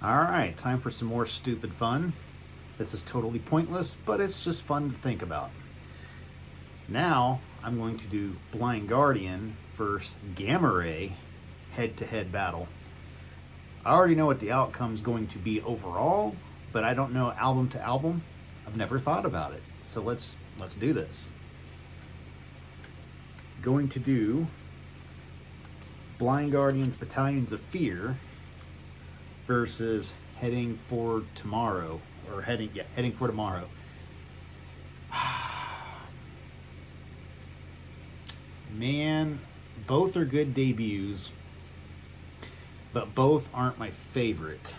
Alright, time for some more stupid fun. This is totally pointless, but it's just fun to think about. Now, I'm going to do Blind Guardian versus Gamma Ray head-to-head battle. I already know what the outcome's going to be overall, but I don't know album to album. I've never thought about it. So let's do this. Going to do Blind Guardian's Battalions of Fear versus Heading for Tomorrow, or Heading for Tomorrow. Man, both are good debuts, but both aren't my favorite.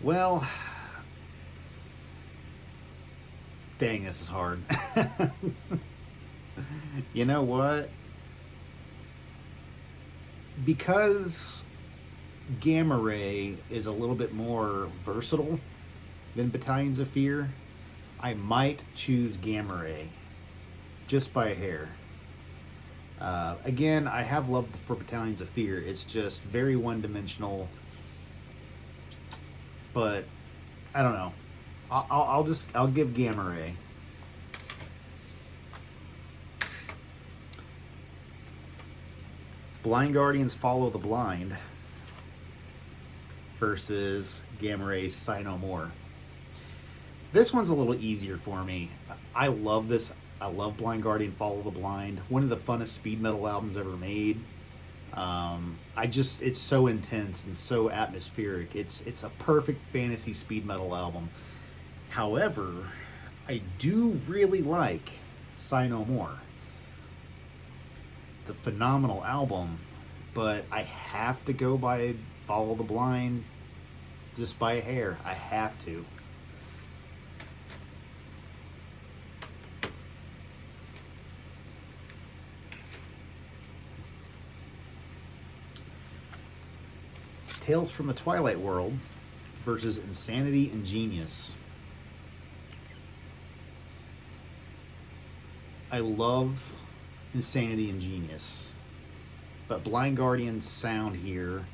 Well, dang, this is hard. You know what? Because Gamma Ray is a little bit more versatile than Battalions of Fear, I might choose Gamma Ray just by a hair. Again, I have love for Battalions of Fear. It's just very one-dimensional, but I don't know. I'll give Gamma Ray. Blind Guardians Follow the Blind versus Gamma Ray's Sigh No More. This one's a little easier for me. I love this. I love Blind Guardian Follow the Blind. One of the funnest speed metal albums ever made. It's so intense and so atmospheric. It's a perfect fantasy speed metal album. However, I do really like Sigh No More. It's a phenomenal album, but I have to go by Follow the Blind just by a hair. I have to. Tales from the Twilight World versus Insanity and Genius. I love Insanity and Genius, but Blind Guardian's sound here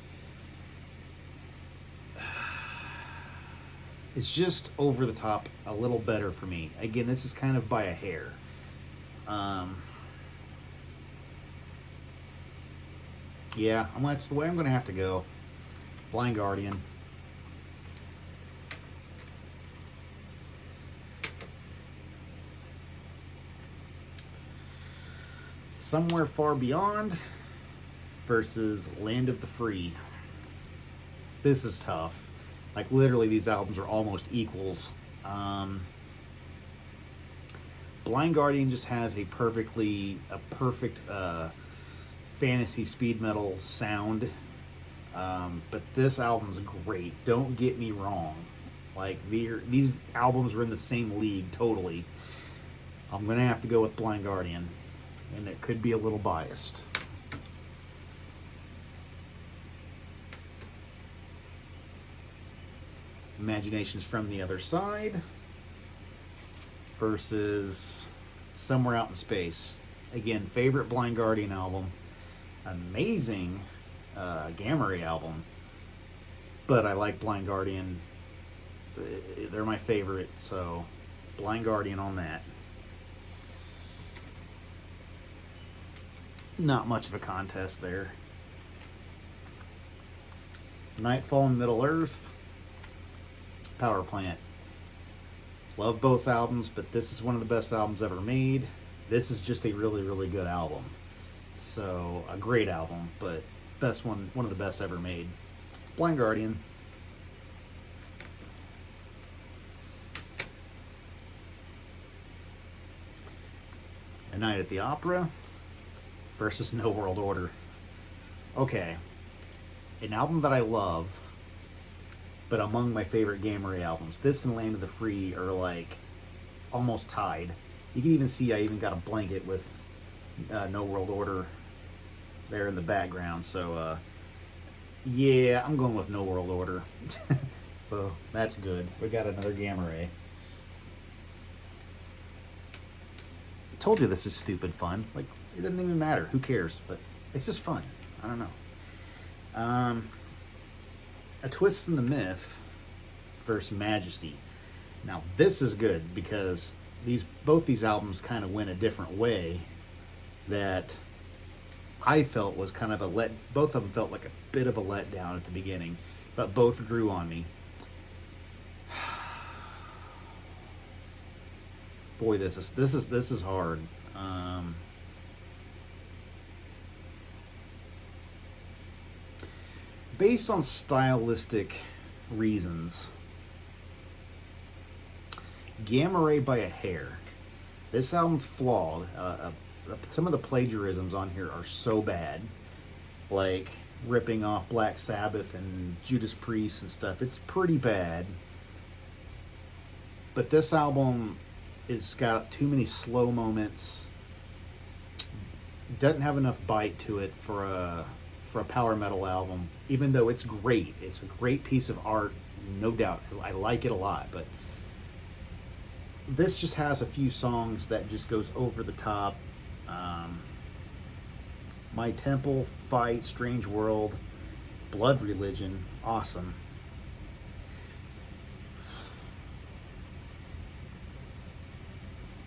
is just over the top a little better for me. Again, this is kind of by a hair. Yeah, that's the way I'm going to have to go. Blind Guardian. Somewhere Far Beyond versus Land of the Free. This is tough. Like, literally, these albums are almost equals. Blind Guardian just has a perfect fantasy speed metal sound. But this album's great. Don't get me wrong. Like, these albums are in the same league totally. I'm going to have to go with Blind Guardian. And it could be a little biased. Imaginations from the Other Side versus Somewhere Out in Space. Again, favorite Blind Guardian album. Amazing Gamma Ray album. But I like Blind Guardian. They're my favorite, so Blind Guardian on that. Not much of a contest there. Nightfall in Middle Earth, Power Plant. Love both albums, but this is one of the best albums ever made. This is just a really, really good album. So, a great album, but one of the best ever made. Blind Guardian. A Night at the Opera versus No World Order. Okay, an album that I love, but among my favorite Gamma Ray albums. This and Land of the Free are like almost tied. You can even see I even got a blanket with No World Order there in the background. So yeah, I'm going with No World Order. So that's good. We got another Gamma Ray. I told you this is stupid fun. Like, it doesn't even matter. Who cares? But It's just fun. I don't know. A Twist in the Myth versus Majesty. Now this is good because both these albums kind of went a different way that I felt was kind of both of them felt like a bit of a letdown at the beginning, but both grew on me. Boy, this is hard. Based on stylistic reasons, Gamma Ray by a hair. This album's flawed. Some of the plagiarisms on here are so bad, like ripping off Black Sabbath and Judas Priest and stuff. It's pretty bad. But this album has got too many slow moments. Doesn't have enough bite to it for a power metal album, even though it's great. It's a great piece of art, no doubt. I like it a lot, but this just has a few songs that just goes over the top. My Temple, Fight, Strange World, Blood Religion, awesome.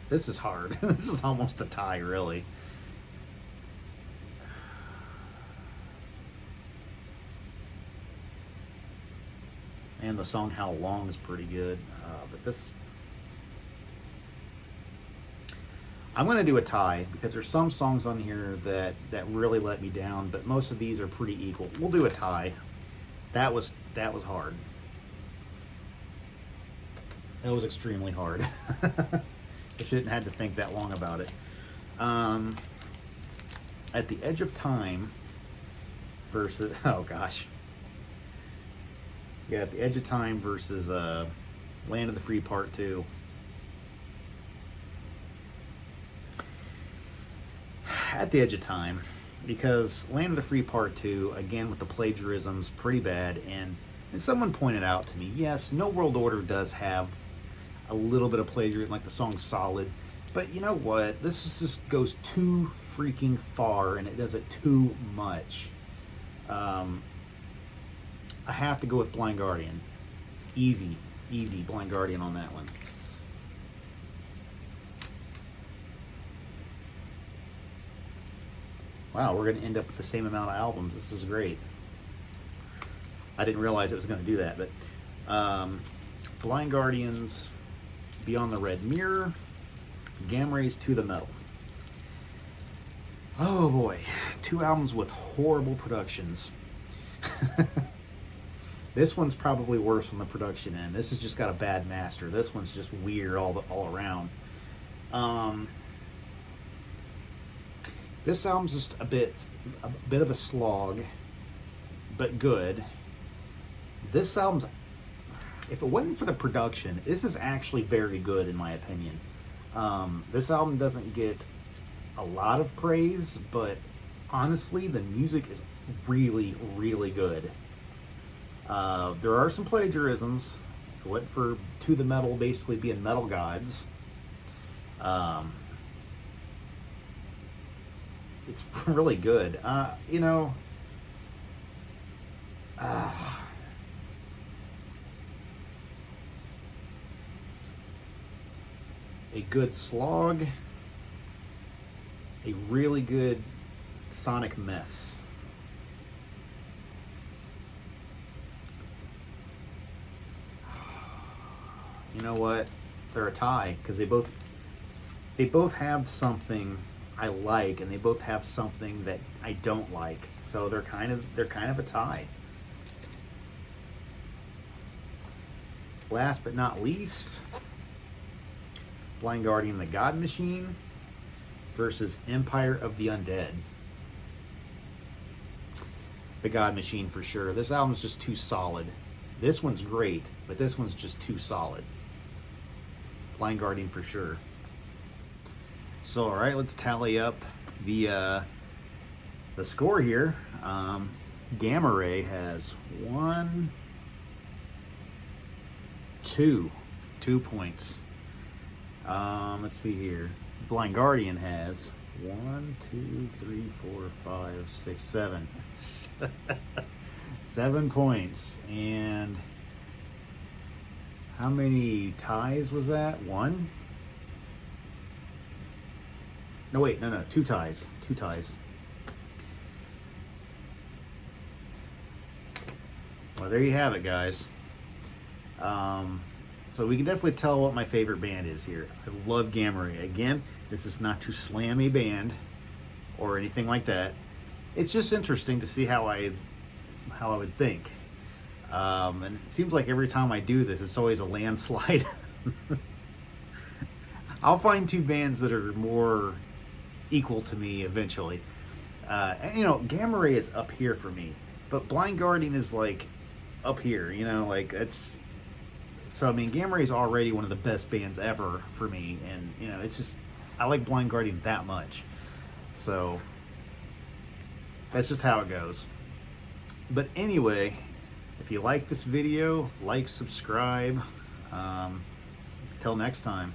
This is hard. This is almost a tie, really. And the song How Long is pretty good. But this... I'm going to do a tie because there's some songs on here that really let me down, but most of these are pretty equal. We'll do a tie. That was hard. That was extremely hard. I shouldn't have had to think that long about it. At the Edge of Time versus... Oh, gosh. Yeah, At the Edge of Time versus Land of the Free Part 2. At the Edge of Time, because Land of the Free Part 2, again with the plagiarisms, pretty bad, and someone pointed out to me, yes, No World Order does have a little bit of plagiarism, like the song Solid, but you know what, just goes too freaking far, and it does it too much. I have to go with Blind Guardian. Easy Blind Guardian on that one. Wow, we're going to end up with the same amount of albums. This is great. I didn't realize it was going to do that, but Blind Guardian's Beyond the Red Mirror, Gamma Ray's To the Metal. Oh boy, 2 albums with horrible productions. This one's probably worse on the production end. This has just got a bad master. This one's just weird all around. This album's just a bit of a slog, but good. This album's, if it wasn't for the production, this is actually very good in my opinion. This album doesn't get a lot of praise, but honestly, the music is really, really good. There are some plagiarisms. If it wasn't for To the Metal basically being metal gods, it's really good. You know, a good slog, a really good sonic mess. You know what? They're a tie because they both have something I like, and they both have something that I don't like. So they're kind of a tie. Last but not least, Blind Guardian, The God Machine versus Empire of the Undead. The God Machine for sure. This album's just too solid. This one's great, but this one's just too solid. Blind Guardian for sure. So, all right, let's tally up the score here. Gamma Ray has 2 points. Let's see here. Blind Guardian has 1, 2, 3, 4, 5, 6, 7. 7 points. And how many ties was that? 1? No, wait, no, 2 ties. 2 ties. Well, there you have it, guys. So we can definitely tell what my favorite band is here. I love Gamma Ray. Again, this is not to slam a band or anything like that. It's just interesting to see how I would think. And it seems like every time I do this, it's always a landslide. I'll find 2 bands that are more equal to me eventually. And you know, Gamma Ray is up here for me, but Blind Guardian is like up here. You know, like it's. So I mean, Gamma Ray is already one of the best bands ever for me, and you know, it's just I like Blind Guardian that much. So that's just how it goes. But anyway, if you like this video, like, subscribe. Till next time.